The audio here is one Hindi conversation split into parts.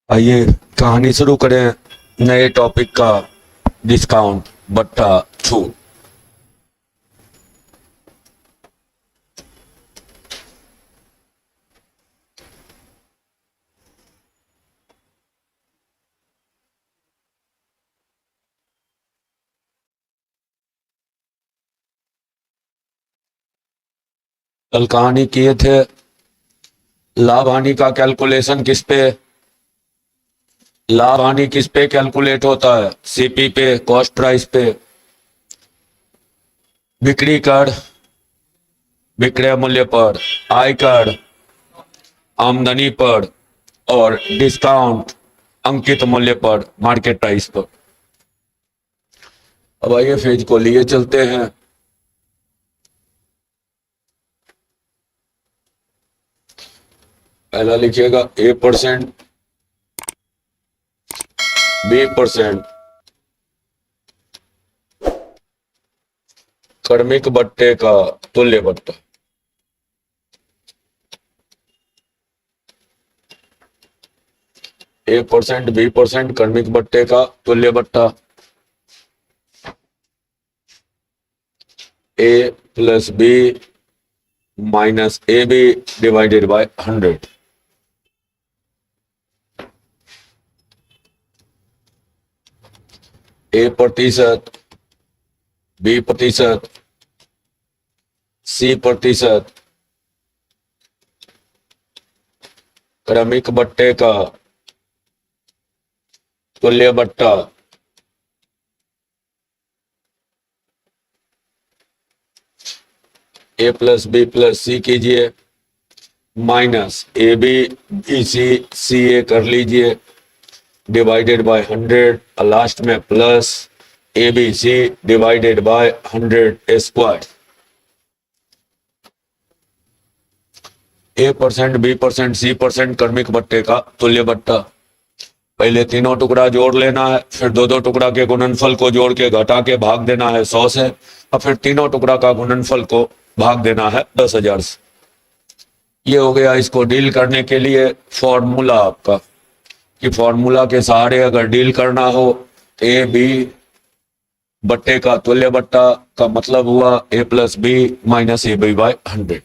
आइए कहानी शुरू करें नए टॉपिक का। डिस्काउंट बट्टा छूट। कल कहानी किए थे लाभ हानि का कैलकुलेशन लाभ हानि किस पे कैलकुलेट होता है? सीपी पे, कॉस्ट प्राइस पे, बिक्री कर, विक्रय मूल्य पर, आयकर, आमदनी पर, और डिस्काउंट अंकित मूल्य पर, मार्केट प्राइस पर। अब आइए फेज को लिए चलते हैं। पहला लिखिएगा A%, B%, क्रमिक बट्टे का तुल्य बट्टा। A%, B% क्रमिक बट्टे का तुल्य बट्टा। A plus B minus AB divided by 100। A प्रतिशत, B प्रतिशत, C प्रतिशत क्रमिक बट्टे का तुल्य बट्टा A plus B plus C कीजिए, माइनस AB BC CA कर लीजिए, डिवाइडेड बाय 100, लास्ट में plus ABC divided by 100 square. A%, B%, C% क्रमिक बट्टे का तुल्य बट्टा। पहले तीनों टुकड़ा जोड़ लेना है, फिर दो दो टुकड़ा के गुणनफल को जोड़ के घटा के भाग देना है 100 से, और फिर तीनों टुकड़ा का गुणनफल को भाग देना है 10,000 से। ये हो गया इसको डील करने के लिए फॉर्मूला आपका, कि फॉर्मूला के सहारे अगर डील करना हो तो ए बी बट्टे का तुल्य बट्टा का मतलब हुआ A plus B minus AB by 100।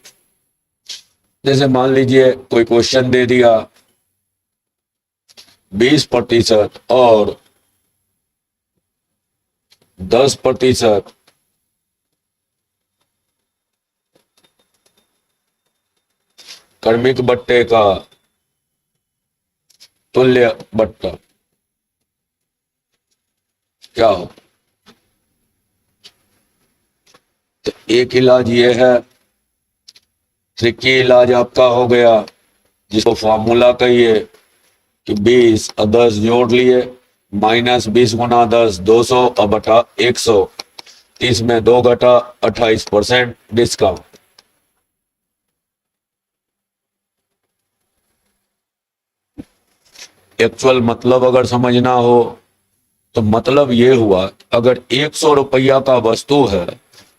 जैसे मान लीजिए कोई क्वेश्चन दे दिया 20% और 10% क्रमिक बट्टे का तुल्य बट्टा क्या हो? तो एक इलाज ये है, ट्रिकी इलाज आपका हो गया, जिसको फॉर्मूला कहिए कि 20 और 10 जोड़ लिए, माइनस 20 गुना 10 200 और बटा 100, 30 में 2 घटा 28% डिस्काउंट। एक्चुअल मतलब अगर समझना हो तो मतलब ये हुआ, अगर 100 रुपया का वस्तु है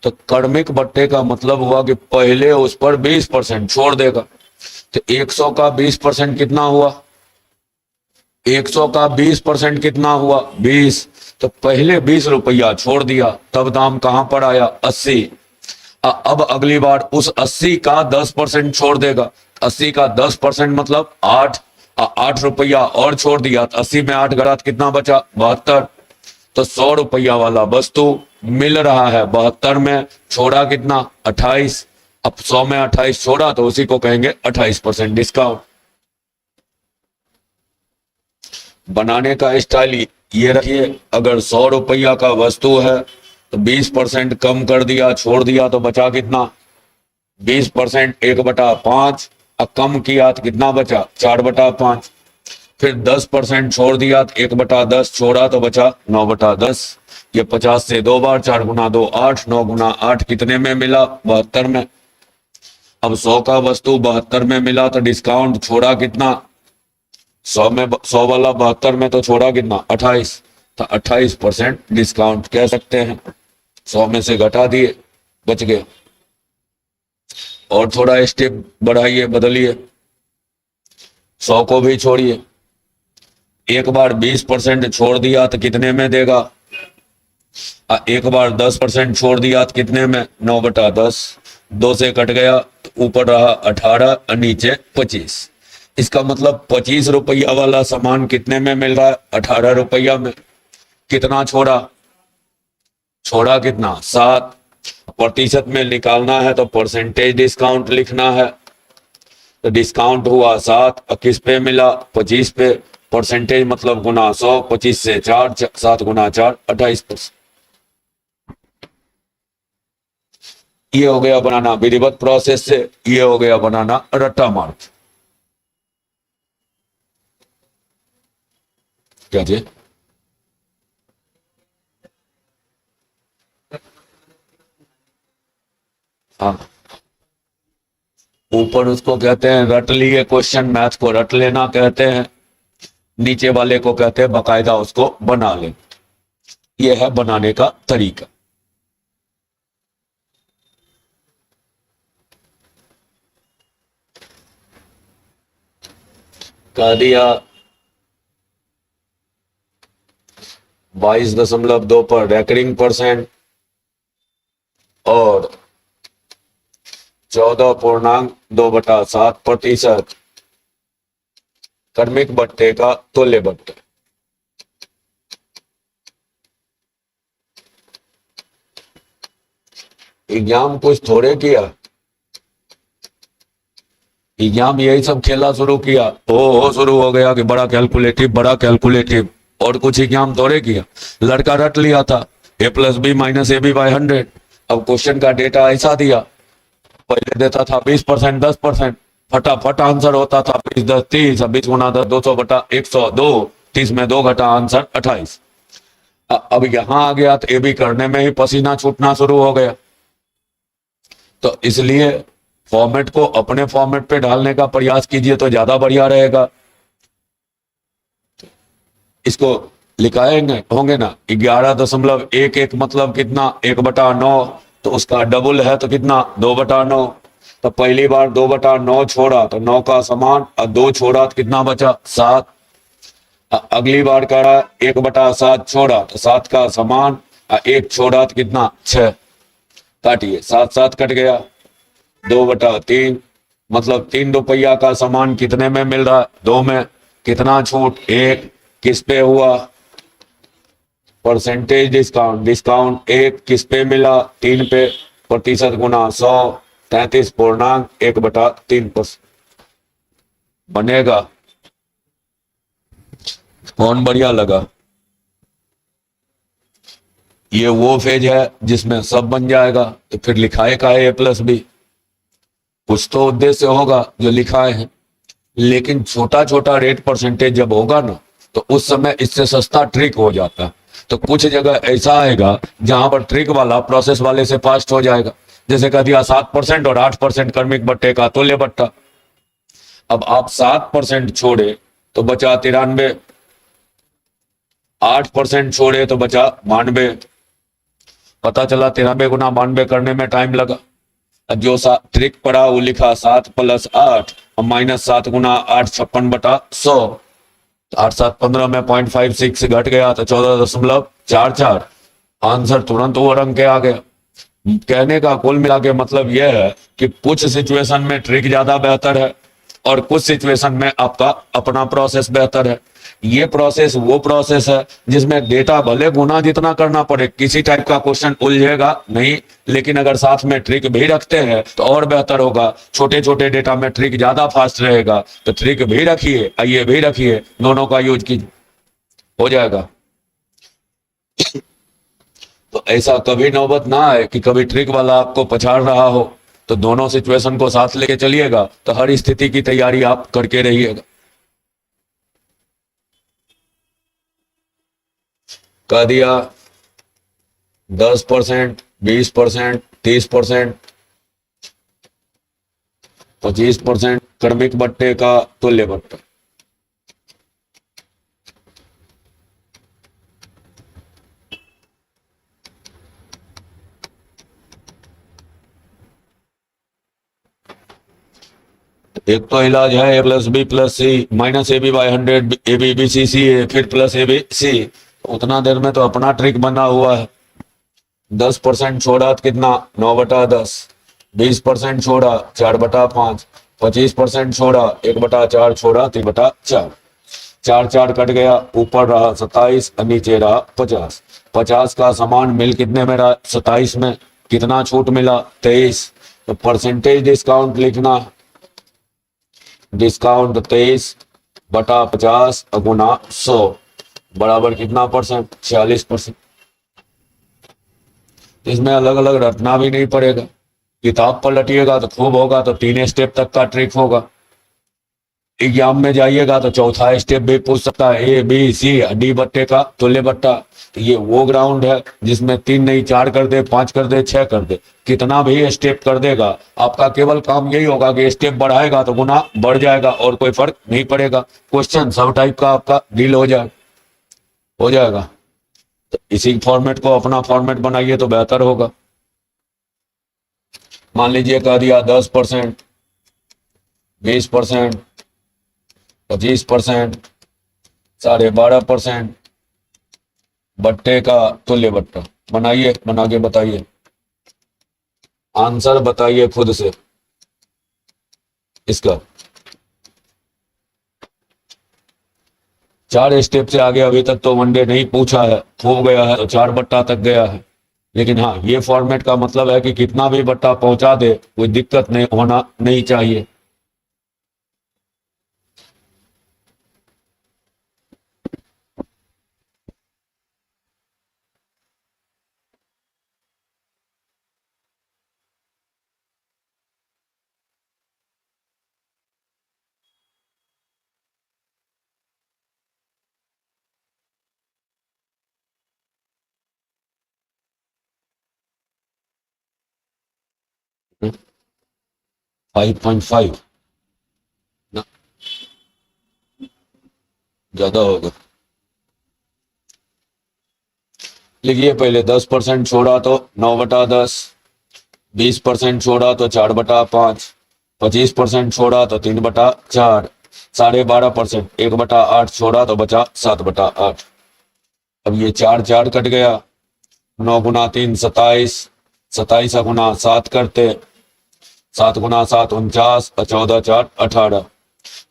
तो क्रमिक बट्टे का मतलब हुआ कि पहले उस पर 20% छोड़ देगा। तो 100 का 20% कितना हुआ? 100 का 20% कितना हुआ? 20। तो पहले 20 रुपया छोड़ दिया, तब दाम कहां पर आया? 80। अब अगली बार उस 80 का 10% छोड़ देगा। 80 का 10% मतलब 8। 8 रुपया और छोड़ दिया तो 80 में 8 घटा कितना बचा? 72। तो 100 रुपया वाला वस्तु मिल रहा है 72 में, छोड़ा कितना? 28। अब 100 में 28 छोड़ा तो उसी को कहेंगे 28% डिस्काउंट। बनाने का स्टाइल ये रखिए, अगर 100 रुपया का वस्तु है तो 20% कम कर दिया, छोड़ दिया तो बचा कितना? 20% 1/5, अब कम किया तो कितना बचा? 4/5। फिर 10% छोड़ दिया तो 1/10 छोड़ा तो बचा 9/10। ये 50 से 2 बार, 4 गुना 2 8, 9 गुना 8 कितने में मिला? 72 में। अब 100 का वस्तु 72 में मिला तो डिस्काउंट छोड़ा कितना? 100 में 100 वाला 72 में तो छोड़ा कितना? 28। तो 28% डिस्काउंट कह सकते हैं। 100 में से घटा दिए, बच गए। और थोड़ा स्टेप बढ़ाइए, बदलिए, 100 को भी छोड़िए, एक बार 20% छोड़ दिया तो कितने में देगा? एक बार 10% छोड़ दिया तो कितने में? 9/10। 2 से कट गया तो ऊपर रहा 18 और नीचे 25। इसका मतलब 25 रुपया वाला सामान कितने में मिल रहा है? 18 रुपया में। कितना छोड़ा? छोड़ा कितना? 7। प्रतिशत में निकालना है तो परसेंटेज डिस्काउंट लिखना है। तो डिस्काउंट हुआ 7 और किस पे मिला? 25 पे। परसेंटेज मतलब गुना 100। 25 से 4, 7 गुना 4, 28%। ये हो गया बनाना विधिवत प्रोसेस से, ये हो गया बनाना रट्टा मार। क्या जी? हाँ, ऊपर उसको कहते हैं रट लिए क्वेश्चन, मैथ को रट लेना कहते हैं। नीचे वाले को कहते हैं बकायदा उसको बना ले। ये है बनाने का तरीका। कह दिया 22.2 पर रैकरिंग परसेंट और 14.2/7% क्रमिक भट्टे का तुल्य भट्टे। एग्जाम कुछ थोड़े किया, एग्जाम यही सब खेला शुरू किया। हो शुरू हो गया कि बड़ा कैलकुलेटिव, बड़ा कैलकुलेटिव। और कुछ एग्जाम थोड़े किया। लड़का रट लिया था a+b-ab/100। अब क्वेश्चन का डेटा ऐसा दिया, पहले देता था 20%, 10%। फटाफट आंसर होता था 20, 10, 30। 20 गुना 10, 200/100, 2। 30 में 2 घटा, आंसर 28। अब यहां आ गया तो ये भी करने में ही पसीना छूटना शुरू हो गया। तो इसलिए फॉर्मेट को अपने फॉर्मेट पे डालने का प्रयास कीजिए तो ज्यादा बढ़िया रहेगा। इसको लिखाएंगे होंगे ना, 11.11 मतलब कितना? 1/9। तो उसका डबल है तो कितना? 2/9। तो पहली बार 2/9 छोड़ा तो 9 का समान, और 2 छोड़ा तो कितना बचा? 7। अगली बार करा 1/7 छोड़ा तो 7 का समान, और 1 छोड़ा तो कितना? 6। काटिए, 7 7 कट गया। 2/3 मतलब 3 रुपया का सामान कितने में मिल रहा है? 2 में। कितना छूट? 1। किस पे हुआ? Percentage discount. डिस्काउंट 1 किस पे मिला? 3 पे। प्रतिशत गुना 100, 33.1/3%। बनेगा? कौन बढ़िया लगा? ये वो फेज है जिसमें सब बन जाएगा, तो फिर लिखाए का है a+b। कुछ तो उद्देश्य होगा जो लिखाए हैं। लेकिन छोटा छोटा रेट परसेंटेज जब होगा ना, तो उस समय इससे सस्ता ट्रिक हो जाता है। तो कुछ जगह ऐसा आएगा जहां पर ट्रिक वाला प्रोसेस वाले से फास्ट हो जाएगा। जैसे कह दिया 7% और 8% क्रमिक बट्टे का तुल्य बट्टा। अब आप 7% छोड़े तो बचा 93। 8% छोड़े तो बचा 92। पता चला 93 गुना 92 करने में टाइम लगा। जो ट्रिक पड़ा वो लिखा 7 + 8 और -7 गुना 8, 56/100। 8 7 15 में 0.56 घट गया तो 14.44। आंसर तुरंत वो रंग के आ गया। कहने का कुल मिला के मतलब यह है कि कुछ सिचुएशन में ट्रिक ज्यादा बेहतर है और कुछ सिचुएशन में आपका अपना प्रोसेस बेहतर है। ये प्रोसेस वो प्रोसेस है जिसमें डेटा भले गुना जितना करना पड़े, किसी टाइप का क्वेश्चन उलझेगा नहीं। लेकिन अगर साथ में ट्रिक भी रखते हैं तो और बेहतर होगा। छोटे छोटे डेटा में ट्रिक ज्यादा फास्ट रहेगा, तो ट्रिक भी रखिए, ये भी रखिए, दोनों का यूज कीजिए, हो जाएगा। तो ऐसा कभी नौबत ना आए कि कभी ट्रिक वाला आपको पछाड़ रहा हो। तो दोनों सिचुएशन को साथ लेके चलिएगा तो हर स्थिति की तैयारी आप करके रहिएगा। कह दिया 10%, 20%, 30%, 25% क्रमिक बट्टे का तुल्य बट्टा। एक तो इलाज है A+B+C-AB/100 ABBCCA फिर प्लस ABC। उतना देर में तो अपना ट्रिक बना हुआ है। 10% छोड़ा तो कितना 9/10, 20% छोड़ा 4/5, 25% छोड़ा 1/4 छोड़ा 3/4, 4 कट गया, ऊपर रहा 27 और नीचे रहा 50। 50 का सामान मिल कितने में रहा 27 में, कितना छूट मिला 23। तो परसेंटेज डिस्काउंट लिखना, डिस्काउंट 23/50 गुना 100 बराबर कितना परसेंट 46%। इसमें अलग अलग रटना भी नहीं पड़ेगा, किताब पर लटिएगा तो खूब होगा, तो 3 स्टेप तक का ट्रिक होगा। एग्जाम में जाइएगा तो चौथा स्टेप भी पूछ सकता है, A B C D बट्टे का तुल्य बट्टा। तो ये वो ग्राउंड है जिसमें 3 नहीं 4 कर दे, 5 कर दे, 6 कर दे, कितना भी स्टेप कर देगा, आपका केवल काम यही होगा कि स्टेप बढ़ाएगा तो गुना बढ़ जाएगा और कोई फर्क नहीं पड़ेगा। क्वेश्चन सब टाइप का आपका डील हो जाएगा। तो इसी फॉर्मेट को अपना फॉर्मेट बनाइए तो बेहतर होगा। मान लीजिए कह दिया 10%, 20%, 25%, 12.5% बट्टे का तुल्य बट्टा। बनाइए, बना के बताइए, आंसर बताइए खुद से इसका। 4 स्टेप से आगे अभी तक तो वनडे नहीं पूछा है, हो गया है तो 4 बट्टा तक गया है। लेकिन हाँ, ये फॉर्मेट का मतलब है कि कितना भी बट्टा पहुंचा दे कोई दिक्कत नहीं होना नहीं चाहिए। हम्म, 5.5 ना, ज्यादा होगा। लिखिए पहले 10% छोड़ा तो 9/10, 20% छोड़ा तो 4/5, 25% छोड़ा तो 3/4, 12.5% 1/8 छोड़ा तो बचा 7/8। अब ये 4 कट गया, 9 गुना 3 27, 27 गुना 7 करते, 7 गुना 7 49 और 14 4 18।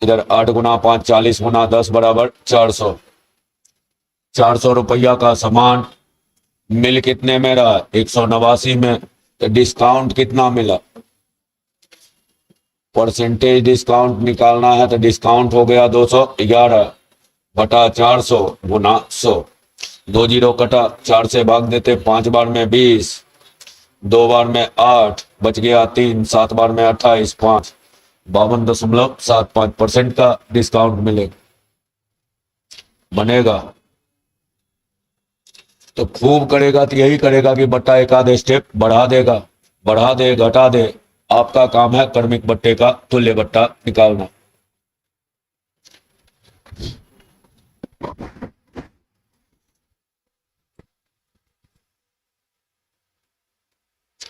इधर 8 गुना 5 40 गुना 10 बराबर 400। 400 रुपया का सामान मिल कितने में रहा 189 में, तो डिस्काउंट कितना मिला, परसेंटेज डिस्काउंट निकालना है तो डिस्काउंट हो गया 211/400 गुना 100। 2 जीरो कटा, 4 से भाग देते, 5 बार में 20, 2 बार में 8, बच गया 3, 7 बार में 28, 5, 52.75% का डिस्काउंट मिलेगा। बनेगा तो खूब करेगा तो यही करेगा कि बट्टा एक आधे स्टेप बढ़ा देगा, बढ़ा दे घटा दे, आपका काम है क्रमिक बट्टे का तुल्य बट्टा निकालना।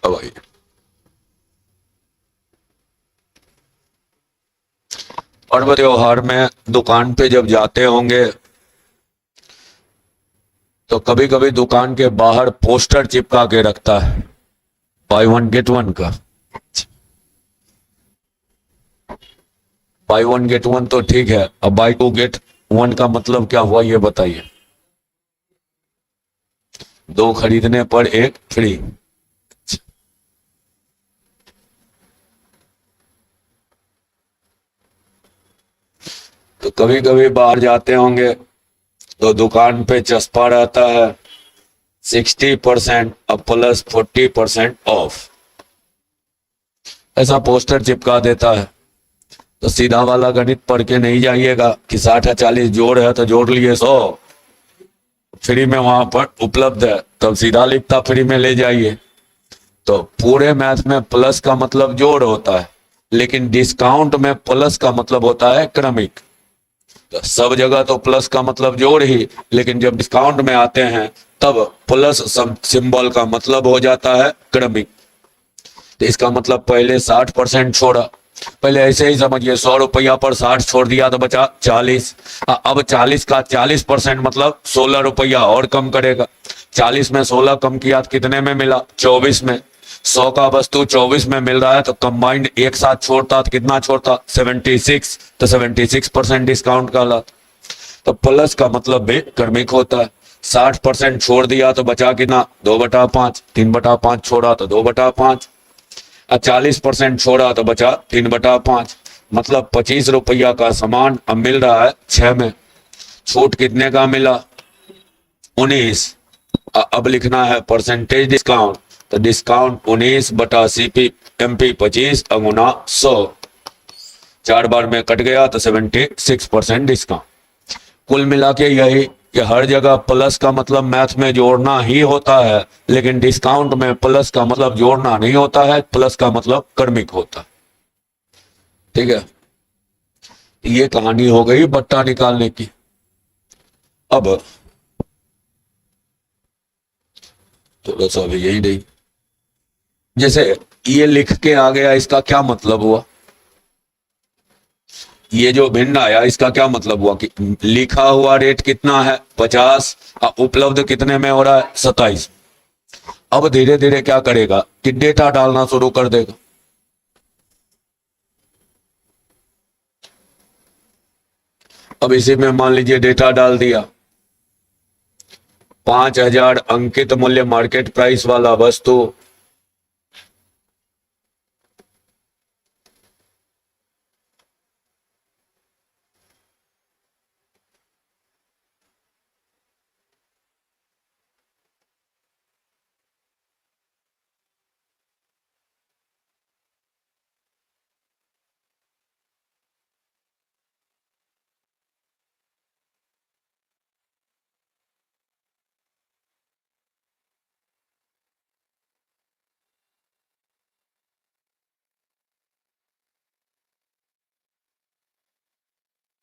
अब आइए, पर्व त्योहार में दुकान पे जब जाते होंगे तो कभी कभी दुकान के बाहर पोस्टर चिपका के रखता है बाय 1 गेट 1 का। बाय 1 गेट 1 तो ठीक है, अब बाय 2 गेट 1 का मतलब क्या हुआ ये बताइए। 2 खरीदने पर 1 फ्री। तो कभी कभी बाहर जाते होंगे तो दुकान पे चस्पा रहता है 60% और प्लस 40% ऑफ, ऐसा पोस्टर चिपका देता है। तो सीधा वाला गणित पढ़ के नहीं जाइएगा कि 60 है 40 जोड़ है तो जोड़ लिए 100 फ्री में वहां पर उपलब्ध है, तब सीधा लिखता फ्री में ले जाइए। तो पूरे मैथ में प्लस का मतलब जोड़ होता है, लेकिन डिस्काउंट में प्लस का मतलब होता है क्रमिक। तो सब जगह तो प्लस का मतलब जोड़ ही, लेकिन जब डिस्काउंट में आते हैं तब प्लस सिंबल का मतलब हो जाता है क्रमिक। तो इसका मतलब पहले 60% छोड़ा, पहले ऐसे ही समझिए, 100 रुपया पर 60 छोड़ दिया तो बचा 40। अब 40 का 40% मतलब 16 रुपया और कम करेगा। 40 में 16 कम किया तो कितने में मिला? 24 में। 100 का वस्तु 24 में मिल रहा है तो कंबाइंड एक साथ छोड़ता तो कितना छोड़ता? 76। तो 76% डिस्काउंट का ला। तो प्लस का मतलब भी क्रमिक होता है। 60% छोड़ दिया तो बचा कितना? 2/5। 3/5 छोड़ा तो 2/5। 40% छोड़ा तो बचा 3/5। मतलब 25 रुपया का सामान अब मिल रहा है 6 में। छूट कितने का मिला? 19। अब लिखना है परसेंटेज डिस्काउंट। तो डिस्काउंट 19/CP MP 25 गुना 100। 4 बार में कट गया तो 76% डिस्काउंट। कुल मिला के यही कि हर जगह प्लस का मतलब मैथ में जोड़ना ही होता है, लेकिन डिस्काउंट में प्लस का मतलब जोड़ना नहीं होता है, प्लस का मतलब क्रमिक होता है। ठीक है, ये कहानी हो गई बट्टा निकालने की। अब थोड़ा सा भी यही नहीं, जैसे ये लिख के आ गया, इसका क्या मतलब हुआ? ये जो भिन्न आया इसका क्या मतलब हुआ कि लिखा हुआ रेट कितना है? 50। उपलब्ध कितने में हो रहा है? 27। अब धीरे धीरे क्या करेगा कि डेटा डालना शुरू कर देगा। अब इसी में मान लीजिए डेटा डाल दिया, 5000 अंकित मूल्य मार्केट प्राइस वाला वस्तु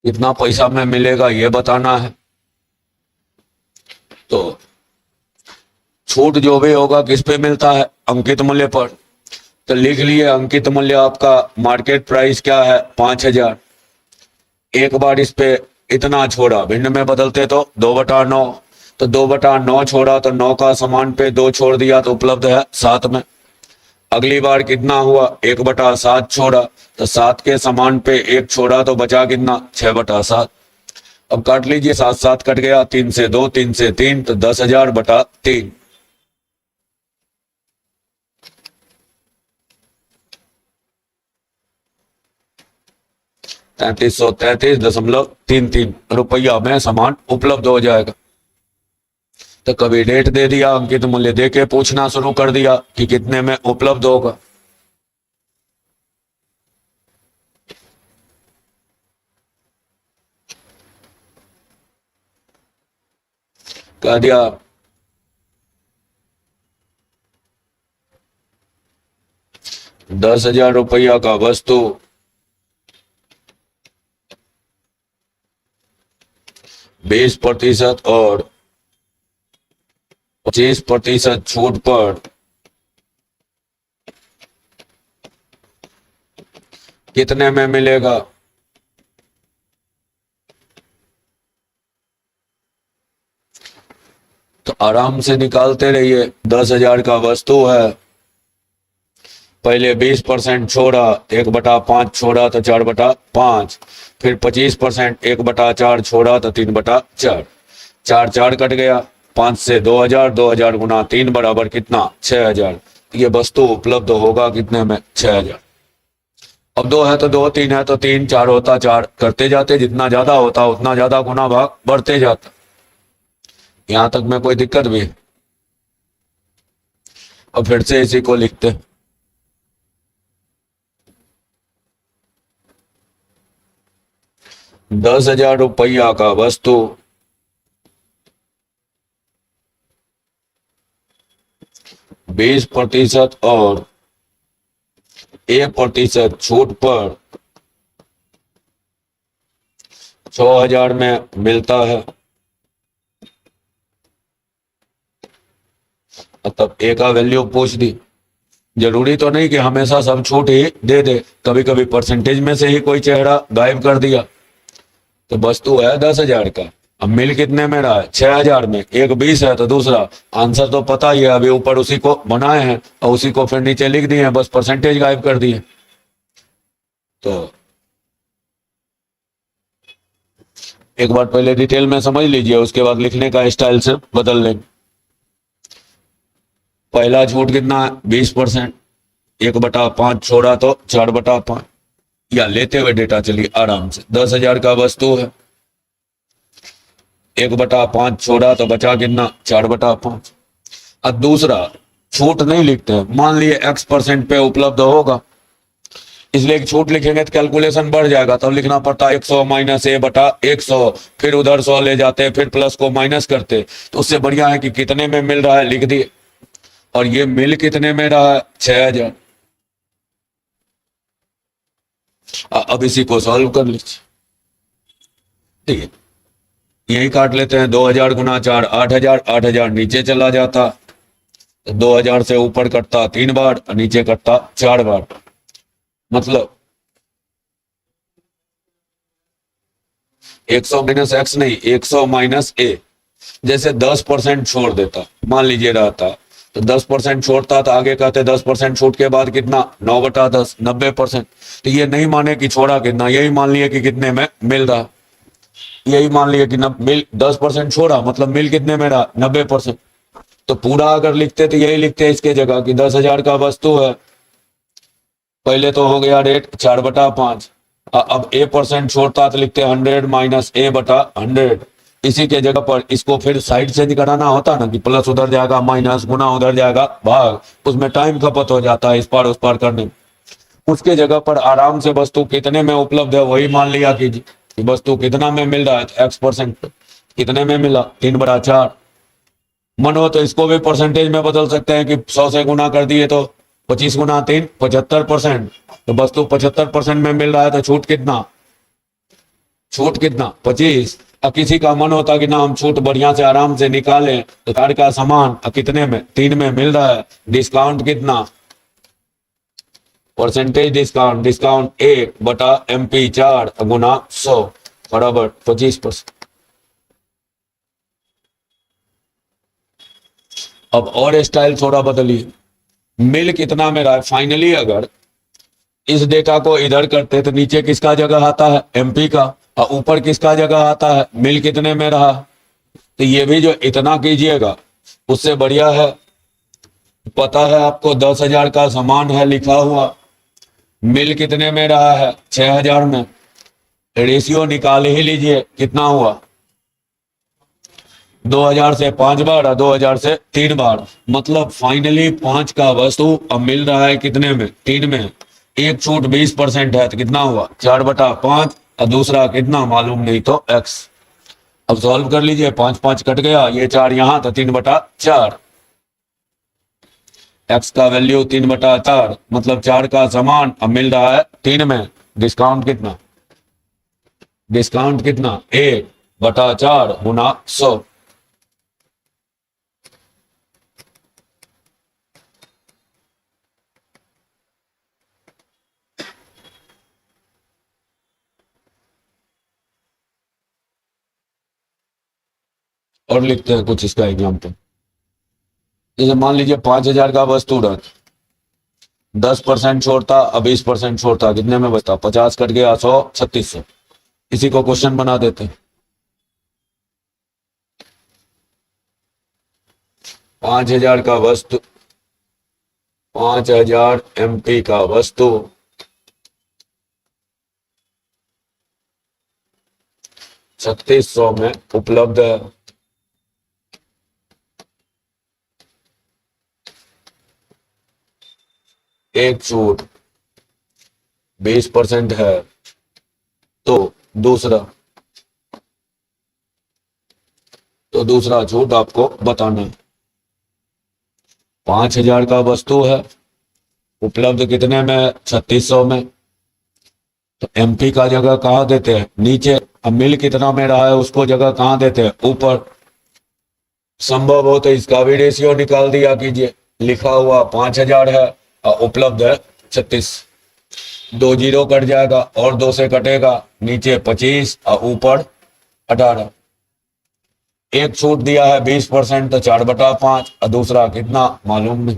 कितना पैसा में मिलेगा ये बताना है। तो छूट जो भी होगा किस पे मिलता है? अंकित मूल्य पर। तो लिख लिए अंकित मूल्य आपका मार्केट प्राइस क्या है? 5000। एक बार इस पे इतना छोड़ा, भिन्न में बदलते तो 2/9। तो 2/9 छोड़ा तो 9 का समान पे 2 छोड़ दिया तो उपलब्ध है 7 में। अगली बार कितना हुआ? 1/7 छोड़ा तो 7 के समान पे 1 छोड़ा तो बचा कितना? 6/7। अब काट लीजिए, 7 7 कट गया, 3 से 2, 3 से 3, तो 10,000/3। 3333.33 रुपया में सामान उपलब्ध हो जाएगा। तो कभी डेट दे दिया, अंकित मूल्य दे के पूछना शुरू कर दिया कि कितने में उपलब्ध होगा। कह दिया 10,000 रुपया का वस्तु 20% और 25% छूट पर कितने में मिलेगा? तो आराम से निकालते रहिए। 10,000 का वस्तु है, पहले 20% छोड़ा, 1/5 छोड़ा तो 4/5। फिर 25% 1/4 छोड़ा तो 3/4। 4 4 कट गया, 5 से 2,000, 2,000 गुना 3 बराबर कितना? 6,000। ये वस्तु उपलब्ध होगा कितने में? 6,000। अब 2 है तो 2, 3 है तो 3, 4 होता 4, करते जाते, जितना ज्यादा होता उतना ज्यादा गुना भाग बढ़ते जाता। यहां तक में कोई दिक्कत भी? अब फिर से इसी को लिखते, 10,000 रुपया का वस्तु 20% और 1% छूट पर 6,000 में मिलता है। मतलब ए का वैल्यू पूछ दी, जरूरी तो नहीं कि हमेशा सब छूट ही दे दे, कभी कभी परसेंटेज में से ही कोई चेहरा गायब कर दिया। तो वस्तु है 10,000 का, अब मिल कितने में रहा है 6,000 में, एक 20 है तो दूसरा, आंसर तो पता ही है, अभी ऊपर उसी को बनाए हैं और उसी को फिर नीचे लिख दिए हैं, बस परसेंटेज गायब कर दिए। तो एक बार पहले डिटेल में समझ लीजिए, उसके बाद लिखने का स्टाइल से बदल लेंगे। पहला छूट कितना है 20%, 1/5 छोड़ा तो 4/5, या लेते हुए डेटा चलिए आराम से, 10,000 का वस्तु है, 1/5 छोड़ा तो बचा कितना 4/5। अब दूसरा छूट नहीं लिखते हैं, मान लिए X% पे उपलब्ध होगा, इसलिए एक छूट लिखेंगे तो कैलकुलेशन बढ़ जाएगा, तब लिखना पड़ता है 100 - A/100, फिर उधर 100 ले जाते, फिर प्लस को माइनस करते। तो उससे बढ़िया है कि कितने में मिल रहा है लिख दिए, और ये मिल कितने में रहा है 6,000। अब इसी को सॉल्व कर लीजिए, ठीक है, यही काट लेते हैं, 2,000 × 4 8,000, 8,000 नीचे चला जाता, 2,000 से ऊपर कटता 3 बार और नीचे कटता 4 बार, मतलब 100 - X नहीं, 100 - A। जैसे 10% छोड़ देता, मान लीजिए रहता, तो 10% छोड़ता तो आगे कहते 10% छूट के बाद कितना 9/10, 90%। तो ये नहीं माने कि छोड़ा कितना, यही मान लिए कि कितने में मिल रहा, यही मान लिए कि मिल 10% छोड़ा, मतलब मिल कितने में रहा 90%। तो पूरा अगर लिखते तो यही लिखते इसके जगह कि 10,000 का वस्तु है, पहले तो हो गया रेट 4/5, अब A% छोड़ता तो लिखते 100 - A/100। इसी के जगह पर इसको फिर साइड चेंज कराना होता ना, कि प्लस उधर जाएगा माइनस, गुना उधर जाएगा भाग, उसमें टाइम खपत हो जाता है इस पार उस पार करने में। उसके जगह पर आराम से वस्तु कितने में उपलब्ध है वही मान लिया कीजिए, कि वस्तु कितना में मिल रहा है, X% कितने में मिला 3/4। मन हो तो इसको भी परसेंटेज में बदल सकते हैं कि 100 से गुना कर दिए तो 25 × 3 75%। तो वस्तु 75% में मिल रहा है, तो छूट कितना, छूट कितना 25। अब किसी का मन होता कि ना हम छूट बढ़िया से आराम से निकालें, तो कार का सामान कितने में 3 में मिल रहा है, डिस्काउंट कितना, परसेंटेज डिस्काउंट, डिस्काउंट 1/MP4 × 100 बराबर 25%। अब और स्टाइल थोड़ा बदलिए, मिल कितना में रहा है, फाइनली अगर इस डेटा को इधर करते तो नीचे किसका जगह आता है MP का, और ऊपर किसका जगह आता है मिल कितने में रहा। तो ये भी जो इतना कीजिएगा उससे बढ़िया है, पता है आपको 10,000 का सामान है लिखा हुआ, मिल कितने में रहा है 6,000 में, रेशियो निकाल ही लीजिए कितना हुआ, 2,000 से 5 बार और 2,000 से 3 बार, मतलब फाइनली 5 का वस्तु अब मिल रहा है कितने में 3 में। एक छूट 20% है तो कितना हुआ 4/5, और दूसरा कितना मालूम नहीं तो X। अब सॉल्व कर लीजिए, 5 5 कट गया, ये 4 यहां तो 3/4, X का वैल्यू 3/4, मतलब 4 का सामान अब मिल रहा है 3 में, डिस्काउंट कितना, डिस्काउंट कितना 1/4 × 100। और लिखते हैं कुछ इसका एग्जाम्पल, जैसे मान लीजिए 5,000 का वस्तु रहा, 10% छोड़ता और 20% छोड़ता, कितने में बचता 50 कट गया 100 3600। इसी को क्वेश्चन बना देते हैं, 5,000 का वस्तु, 5,000 MP का वस्तु 3600 में उपलब्ध है। एक छूट 20% है, तो दूसरा छूट आपको बताना है। 5,000 का वस्तु है, उपलब्ध कितने में 3600 में, तो MP का जगह कहाँ देते हैं नीचे, अब मिल कितना में रहा है उसको जगह कहाँ देते हैं ऊपर। संभव हो तो इसका भी रेशियो निकाल दिया कीजिए, लिखा हुआ 5,000 है उपलब्ध है 36। 2 जीरो कट जाएगा और 2 से कटेगा, नीचे 25 और ऊपर 18। एक छूट दिया है 20%, तो 4/5 और दूसरा कितना मालूम नहीं।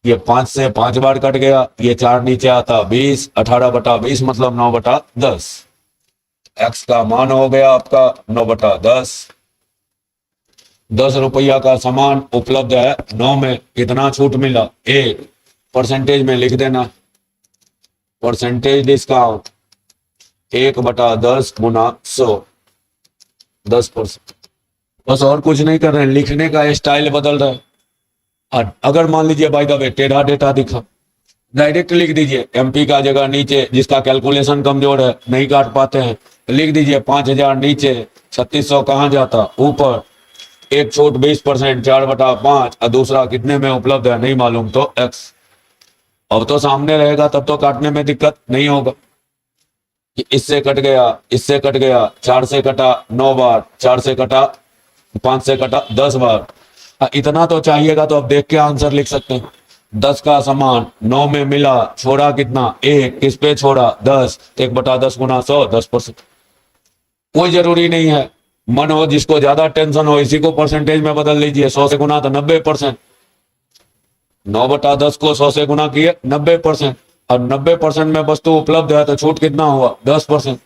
ये 5 से 5 बार कट गया, ये 4 नीचे आता 20, 18/20 मतलब 9/10। एक्स का मान हो गया आपका 9/10। 10 रुपया का सामान उपलब्ध है 9 में, कितना छूट मिला? 1। परसेंटेज में लिख देना, परसेंटेज डिस्काउंट 1/10 गुना 100, 10%। बस और कुछ नहीं कर रहे हैं, लिखने का स्टाइल बदल रहा है। और अगर मान लीजिए बाय द वे टेढ़ा डेटा दिखा, डायरेक्ट लिख दीजिए एमपी का जगह नीचे, जिसका कैलकुलेशन कमजोर है नहीं काट पाते हैं, तो लिख दीजिए 5000 नीचे, 3600 कहाँ जाता ऊपर, एक छूट 20%, 4/5 और दूसरा कितने में उपलब्ध है नहीं मालूम तो एक्स। अब तो सामने रहेगा तब तो काटने में दिक्कत नहीं होगा कि इससे कट गया, इससे कट गया, 4 से कटा 9 बार, 4 से कटा 5 से कटा 10 बार। इतना तो चाहिएगा तो अब देख के आंसर लिख सकते हैं। 10 का सामान 9 में मिला, छोड़ा कितना? 1। किस पे छोड़ा? 10। 1/10 गुना 100, 10%। कोई जरूरी नहीं है, मन हो जिसको ज्यादा टेंशन हो इसी को परसेंटेज में बदल लीजिए। 100 से गुना तो 90%, 9/10 को 100 से गुना किए 90%, और 90% में वस्तु उपलब्ध है तो छूट कितना हुआ? 10%।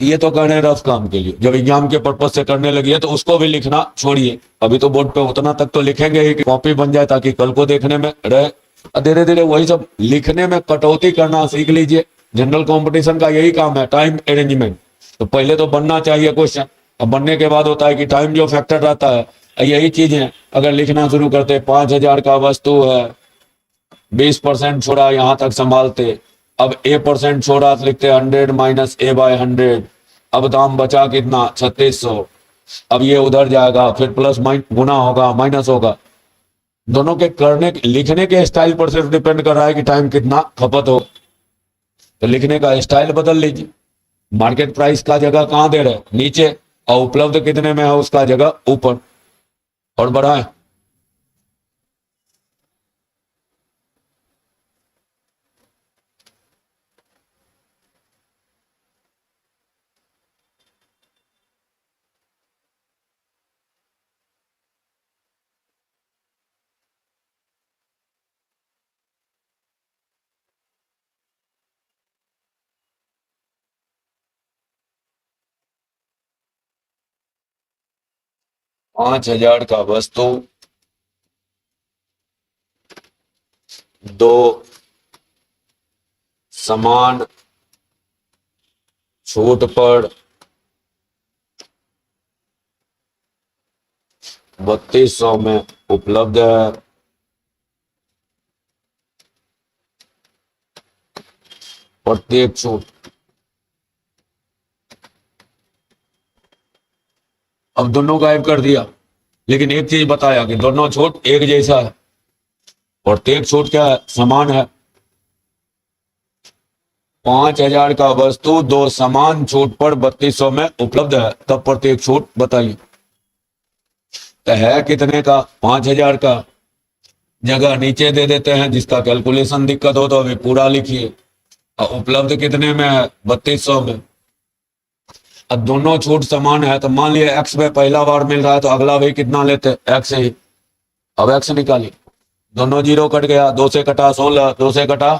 ये तो कर रहे हैं रफ काम के लिए, जब एग्जाम के पर्पज से करने लगी है तो उसको भी लिखना छोड़िए। अभी तो बोर्ड पे उतना तक तो लिखेंगे ही कि कॉपी बन जाए ताकि कल को देखने में रहे। धीरे धीरे वही सब लिखने में कटौती करना सीख लीजिए। जनरल कंपटीशन का यही काम है, टाइम अरेंजमेंट। तो पहले तो बनना चाहिए क्वेश्चन, अब बनने के बाद होता है कि टाइम जो फैक्टर रहता है, यही चीजें अगर लिखना शुरू करते, 5000 का वस्तु है, 20% छोड़ा यहाँ तक संभालते, अब A% छोड़ा तो लिखते 100 माइनस A/100। अब दाम बचा कितना? 3600। अब ये उधर जाएगा, फिर प्लस गुना होगा, माइनस होगा। दोनों के करने लिखने के स्टाइल पर सिर्फ डिपेंड कर रहा है कि टाइम कितना खपत हो। तो लिखने का स्टाइल बदल लीजिए। मार्केट प्राइस का जगह कहाँ दे रहे हैं? नीचे, और उपलब्ध कितने में है उसका जगह ऊपर, और बढ़ाएं। पांच हजार का वस्तु, दो समान छूट पर 3200 में उपलब्ध है। प्रत्येक छूट, अब दोनों गायब कर दिया, लेकिन एक चीज बताया कि दोनों छूट एक जैसा है। प्रत्येक छूट क्या है? समान है। 5000 का वस्तु दो समान छूट पर 3200 में उपलब्ध है, तब प्रत्येक छूट बताइए। तो है कितने का? 5000 का। जगह नीचे दे देते हैं, जिसका कैलकुलेशन दिक्कत हो तो अभी पूरा लिखिए। और उपलब्ध कितने में है? 3200 में। अब दोनों छूट समान है, तो मान लिया एक्स में पहला बार मिल रहा है तो अगला भी कितना लेते? एक्स ही। अब एक्स निकालिए, दोनों जीरो कट गया, 2 से कटा 16, 2 से कटा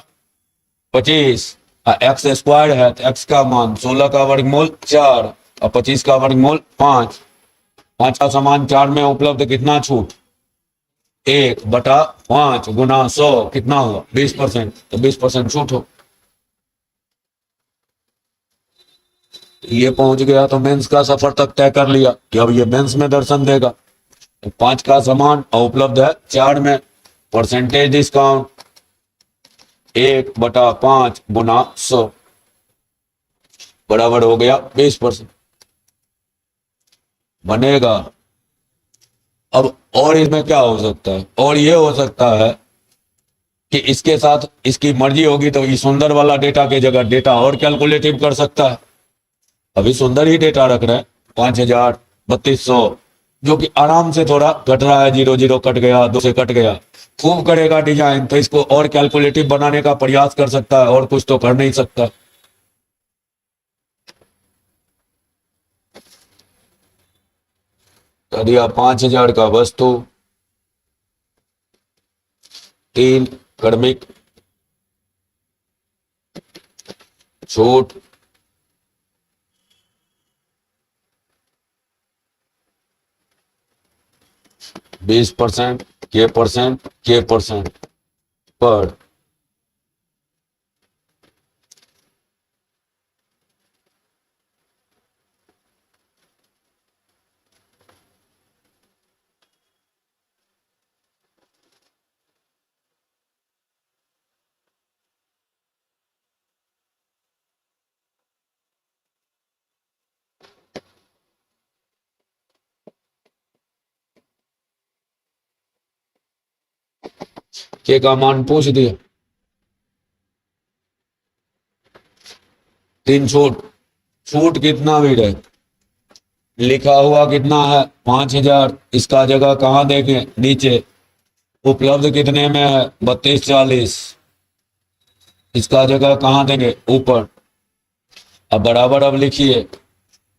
25, एक्स स्क्वायर है तो एक्स का मान 16 का वर्गमूल 4 और 25 का वर्गमूल 5। 5 का समान 4 में उपलब्ध, कितना छूट? 1/5 गुना 100 कितना हुआ? 20%। तो 20% छूट हो। ये पहुंच गया तो मेंस का सफर तक तय कर लिया कि अब ये मेंस में दर्शन देगा। तो 5 का समान और उपलब्ध है 4 में, परसेंटेज डिस्काउंट 1/5 गुना 100 बराबर हो गया 20%। बनेगा। अब और इसमें क्या हो सकता है? और ये हो सकता है कि इसके साथ इसकी मर्जी होगी तो ये सुंदर वाला डेटा के जगह डेटा और कैलकुलेटिव कर सकता है। अभी सुंदर ही डेटा रख रहे हैं, 5000, 3200, जो कि आराम से थोड़ा कट रहा है, 0 0 कट गया, 2 से कट गया। खूब करेगा डिजाइन तो इसको और कैलकुलेटिव बनाने का प्रयास कर सकता है, और कुछ तो कर नहीं सकता। कर दिया 5,000 का वस्तु, 3 क्रमिक छूट, %20 के% पर के का मान पूछ दिया। 3 छूट, छूट कितना भी रहे, लिखा हुआ कितना है 5,000, इसका जगह कहाँ देंगे, नीचे। उपलब्ध कितने में है 32 40, इसका जगह कहाँ देंगे, ऊपर। अब बराबर अब लिखिए,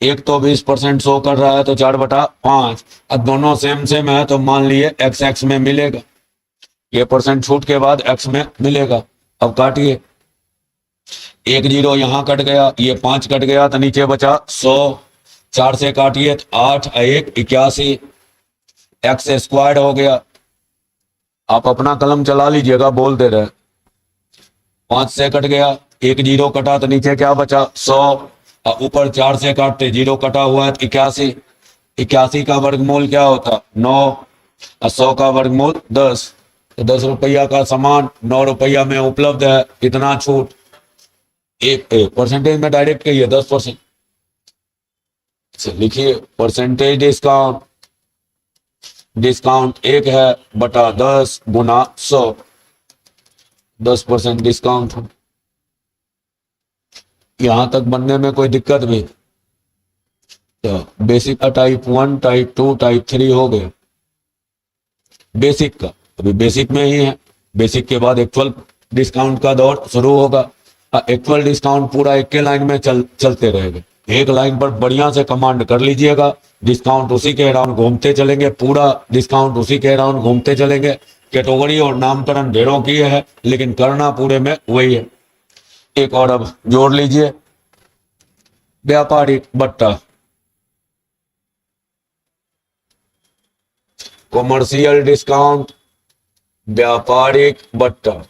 एक तो 20% शो कर रहा है तो 4/5, अब दोनों सेम सेम है तो मान लिए एक्स एक्स में मिलेगा, ये परसेंट छूट के बाद एक्स में मिलेगा। अब काटिए, 1 0 यहां कट गया, ये 5 कट गया तो नीचे बचा 100, 4 से काटिए तो 8 1 81, एक्स स्क्वायर्ड हो गया। आप अपना कलम चला लीजिएगा, बोलते रहे। 5 से कट गया, 1 0 कटा तो नीचे क्या बचा 100, और ऊपर 4 से काटते 0 कटा हुआ है तो 81, 81 का वर्गमूल क्या होता 9, और 100 का वर्गमूल 10, तो 10 रुपया का सामान 9 रुपया में उपलब्ध है, कितना छूट, एक परसेंटेज में डायरेक्ट कहिए 10%। लिखिए परसेंटेज डिस्काउंट, डिस्काउंट 1 है बटा 10 गुना 100, 10% डिस्काउंट। यहां तक बनने में कोई दिक्कत भी, तो बेसिक का टाइप 1 टाइप 2 टाइप 3 हो गया। बेसिक का अभी बेसिक में ही है, बेसिक के बाद एक्चुअल डिस्काउंट का दौर शुरू होगा। एक्चुअल डिस्काउंट पूरा एक के लाइन में चलते रहेगा, एक लाइन पर बढ़िया से कमांड कर लीजिएगा, डिस्काउंट उसी के अराउंड घूमते चलेंगे, पूरा डिस्काउंट उसी के अराउंड घूमते चलेंगे। कैटेगरी और नामकरण ढेरों किए है, लेकिन करना पूरे में वही है। एक और अब जोड़ लीजिए, व्यापारिक बट्टा, कॉमर्शियल डिस्काउंट, व्यापारिक बट्टा।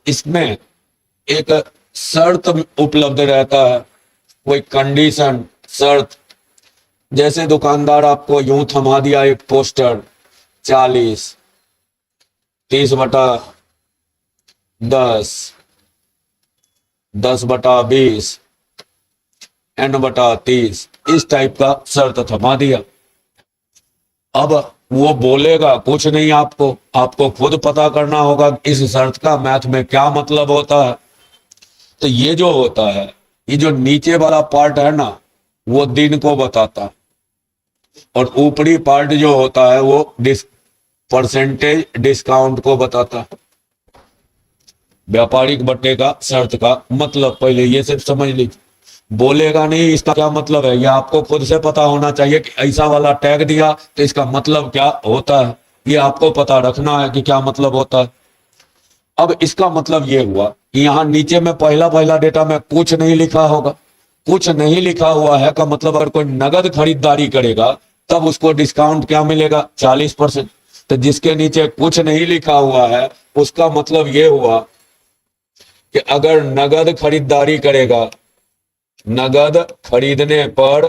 इसमें एक शर्त उपलब्ध रहता है, कोई कंडीशन, शर्त। जैसे दुकानदार आपको यूं थमा दिया एक पोस्टर, 40, 30/10, 10/20, n/30, इस टाइप का शर्त थमा दिया। अब वो बोलेगा कुछ नहीं, आपको खुद पता करना होगा इस शर्त का मैथ में क्या मतलब होता है। तो ये जो होता है, ये जो नीचे वाला पार्ट है ना, वो दिन को बताता है, और ऊपरी पार्ट जो होता है वो परसेंटेज डिस्काउंट को बताता है। व्यापारिक बट्टे का शर्त का मतलब पहले ये सिर्फ समझ लीजिए, बोलेगा नहीं इसका क्या मतलब है, ये आपको खुद से पता होना चाहिए कि ऐसा वाला टैग दिया तो इसका मतलब क्या होता है, ये आपको पता रखना है कि क्या मतलब होता है। अब इसका मतलब ये हुआ कि यहाँ नीचे में पहला पहला डेटा में कुछ नहीं लिखा होगा, कुछ नहीं लिखा हुआ है का मतलब अगर कोई नगद खरीदारी करेगा तब उसको डिस्काउंट क्या मिलेगा 40%। तो जिसके नीचे कुछ नहीं लिखा हुआ है उसका मतलब ये हुआ कि अगर नगद खरीदारी करेगा, नगद खरीदने पर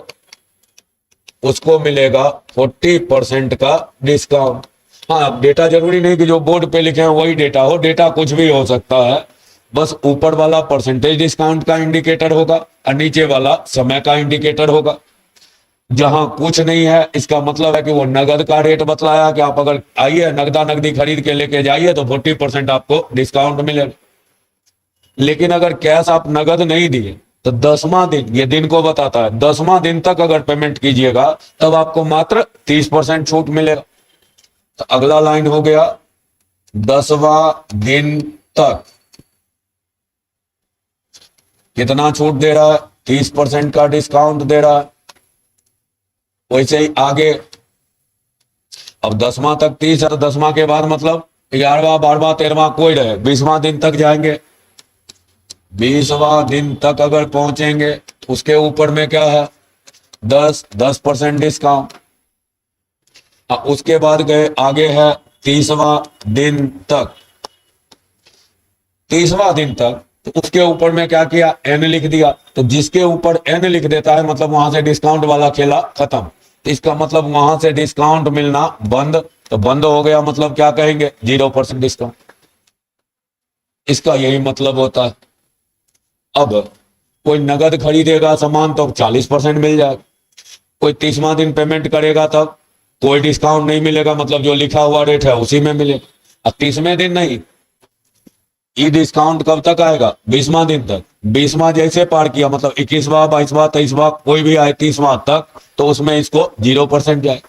उसको मिलेगा 40% का डिस्काउंट। हाँ, डेटा जरूरी नहीं कि जो बोर्ड पे लिखे हैं वही डेटा हो, डेटा कुछ भी हो सकता है, बस ऊपर वाला परसेंटेज डिस्काउंट का इंडिकेटर होगा और नीचे वाला समय का इंडिकेटर होगा। जहां कुछ नहीं है इसका मतलब है कि वो नगद का रेट बतलाया कि आप अगर आइए नगदा नगदी खरीद के लेके जाइए तो 40% आपको डिस्काउंट मिलेगा। लेकिन अगर कैश आप नगद नहीं दिए तो 10वां दिन, ये दिन को बताता है, 10वां दिन तक अगर पेमेंट कीजिएगा तब आपको मात्र 30% छूट मिलेगा। तो अगला लाइन हो गया 10वां दिन तक कितना छूट दे रहा है, 30% का डिस्काउंट दे रहा है। वैसे ही आगे, अब 10वां तक 30 है तो 10वां के बाद मतलब 11वां 12वां 13वां कोई रहे, 20वां दिन तक जाएंगे। 20वां दिन तक अगर पहुंचेंगे उसके ऊपर में क्या है, 10% डिस्काउंट। उसके बाद गए आगे है 30वां दिन तक, 30वां दिन तक, तो उसके ऊपर में क्या किया, एन लिख दिया। तो जिसके ऊपर एन लिख देता है मतलब वहां से डिस्काउंट वाला खेला खत्म। तो इसका मतलब वहां से डिस्काउंट मिलना बंद, तो बंद हो गया मतलब क्या कहेंगे, 0% डिस्काउंट। इसका यही मतलब होता है। अब कोई नगद खरीदेगा सामान तो 40% मिल जाएगा, कोई 30वां दिन पेमेंट करेगा तब कोई डिस्काउंट नहीं मिलेगा, मतलब जो लिखा हुआ रेट है उसी में मिलेगा। अब 30वें दिन नहीं, ये डिस्काउंट कब तक आएगा, 20वां दिन तक। 20वां जैसे पार किया मतलब 21वां 22वां 23वां कोई भी आए 30वां तक, तो उसमें इसको 0% जाए।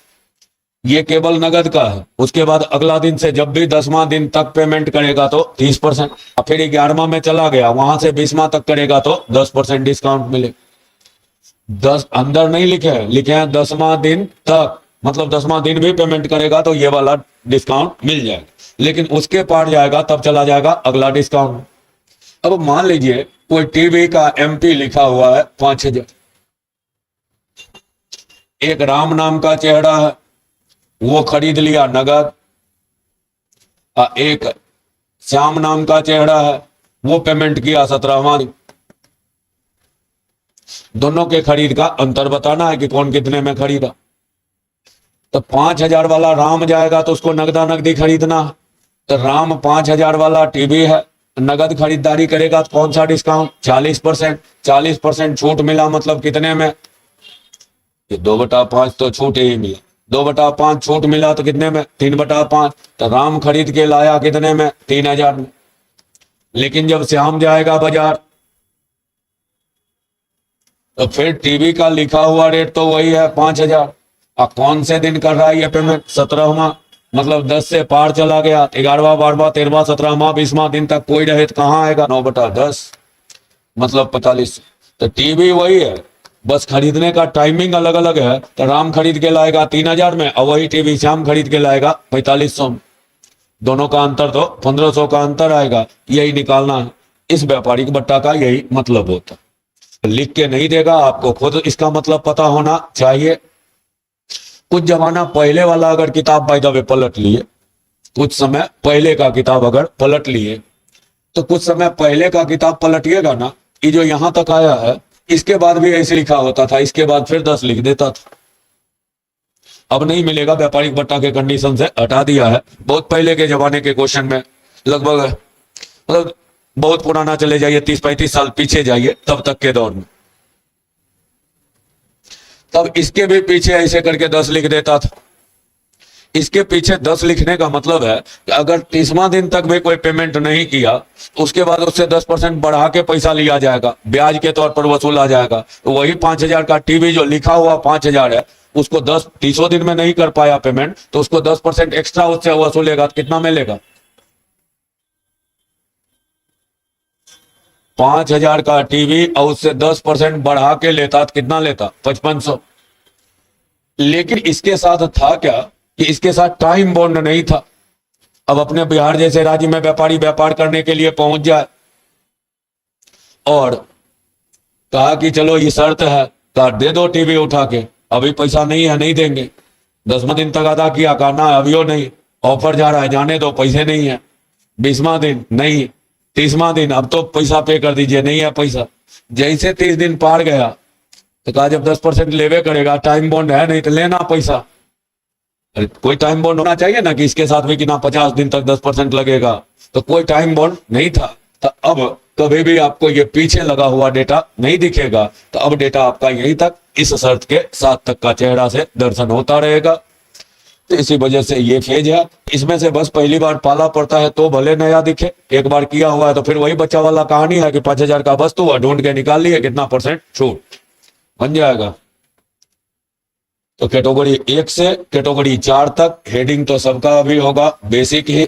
ये केवल नगद का है। उसके बाद अगला दिन से जब भी 10वां दिन तक पेमेंट करेगा तो 30%, और फिर 11वां में चला गया वहां से 20वां तक करेगा तो 10% डिस्काउंट मिले। 10 अंदर नहीं लिखे हैं, लिखे हैं 10वां दिन तक, मतलब 10वां दिन भी पेमेंट करेगा तो ये वाला डिस्काउंट मिल जाएगा। लेकिन उसके पार जाएगा तब चला जाएगा अगला डिस्काउंट। अब मान लीजिए कोई टीवी का एमपी लिखा हुआ है 5000, एक राम नाम का चेहरा है वो खरीद लिया नगद, एक श्याम नाम का चेहरा है वो पेमेंट किया 17वां दिन। दोनों के खरीद का अंतर बताना है कि कौन कितने में खरीदा। तो 5000 वाला राम जाएगा तो उसको नगदा नगदी खरीदना है, तो राम 5000 वाला टीवी है, नगद खरीदारी करेगा तो कौन सा डिस्काउंट, 40%। 40% छूट मिला मतलब कितने में, ये 2/5 तो छूट ही मिला, 2/5 छूट मिला तो कितने में, 3/5। तो राम खरीद के लाया कितने में, 3000 में। लेकिन जब श्याम जाएगा बाजार तो फिर टीवी का लिखा हुआ रेट तो वही है 5000। अब कौन से दिन कर रहा है ये पेमेंट, 17वां, मतलब 10 से पार चला गया, 11वां 12वां 13वां 17वां 20वां दिन तक कोई रहे तो कहाँ आएगा, 9/10 मतलब 45। तो टीवी वही है, बस खरीदने का टाइमिंग अलग अलग है। तो राम खरीद के लाएगा 3000 में और वही टीवी श्याम खरीद के लाएगा 4500 में। दोनों का अंतर तो 1500 का अंतर आएगा। यही निकालना है, इस व्यापारिक बट्टा का यही मतलब होता है। लिख के नहीं देगा, आपको खुद इसका मतलब पता होना चाहिए। कुछ जमाना पहले वाला अगर किताब बाय द वे पलट लिए, कुछ समय पहले का किताब अगर पलट लिए, तो कुछ समय पहले का किताब पलटिएगा ना, ये जो यहां तक आया है इसके बाद भी ऐसे लिखा होता था, इसके बाद फिर 10 लिख देता था। अब नहीं मिलेगा, व्यापारिक बट्टा के कंडीशन से हटा दिया है। बहुत पहले के जमाने के क्वेश्चन में, लगभग मतलब बहुत पुराना चले जाइए, 30-35 साल पीछे जाइए, तब तक के दौर में, तब इसके भी पीछे ऐसे करके 10 लिख देता था। इसके पीछे 10 लिखने का मतलब है कि अगर 30वां दिन तक भी कोई पेमेंट नहीं किया उसके बाद उससे 10% बढ़ा के पैसा लिया जाएगा, ब्याज के तौर पर वसूला जाएगा। तो वही 5000 का टीवी जो लिखा हुआ 5000 है, उसको 30 दिन में नहीं कर पाया पेमेंट, तो उसको 10% एक्स्ट्रा उससे वसूलेगा, तो कितना मिलेगा, 5000 का टीवी और उससे 10% बढ़ा के लेता तो कितना लेता, 5500। लेकिन इसके साथ था क्या कि इसके साथ टाइम बॉन्ड नहीं था। अब अपने बिहार जैसे राज्य में व्यापारी व्यापार करने के लिए पहुंच जाए और कहा कि चलो ये शर्त है, कहा दे दो टीवी उठा के, अभी पैसा नहीं है नहीं देंगे। 10वां दिन तक अदा किया, कहा ना अभी नहीं, ऑफर जा रहा है जाने दो, पैसे नहीं है। 20वां दिन नहीं, 30वां दिन अब तो पैसा पे कर दीजिए, नहीं है पैसा। जैसे 30 दिन पार गया तो कहा जब 10% लेवे करेगा, टाइम बॉन्ड है नहीं तो लेना पैसा। अरे कोई टाइम बॉन्ड होना चाहिए ना कि इसके साथ भी कि ना 50 दिन तक 10% लगेगा, तो कोई टाइम बॉन्ड नहीं था। तो अब कभी भी आपको ये पीछे लगा हुआ डेटा नहीं दिखेगा, तो अब डेटा आपका यहीं तक इस शर्त के 7 तक का चेहरा से दर्शन होता रहेगा। तो इसी वजह से ये फेज है। इसमें से बस पहली बार पाला पड़ता है तो भले नया दिखे, एक बार किया हुआ है तो फिर वही बच्चा वाला कहानी है कि 5,000 का वस्तु है, ढूंढ के निकाल लिए, कितना परसेंट छूट बन जाएगा। तो कैटेगरी 1 से कैटेगरी 4 तक हेडिंग तो सबका अभी होगा बेसिक ही।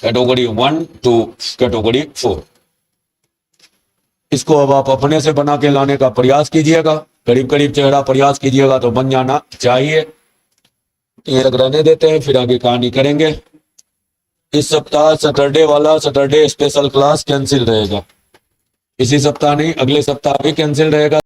कैटेगरी 1 टू कैटेगरी 4 इसको अब आप अपने से बना के लाने का प्रयास कीजिएगा, करीब करीब चेहरा प्रयास कीजिएगा तो बन जाना चाहिए। ये तक रहने देते हैं, फिर आगे कहानी करेंगे। इस सप्ताह सैटरडे वाला सैटरडे स्पेशल क्लास कैंसिल रहेगा, इसी सप्ताह नहीं अगले सप्ताह भी कैंसिल रहेगा।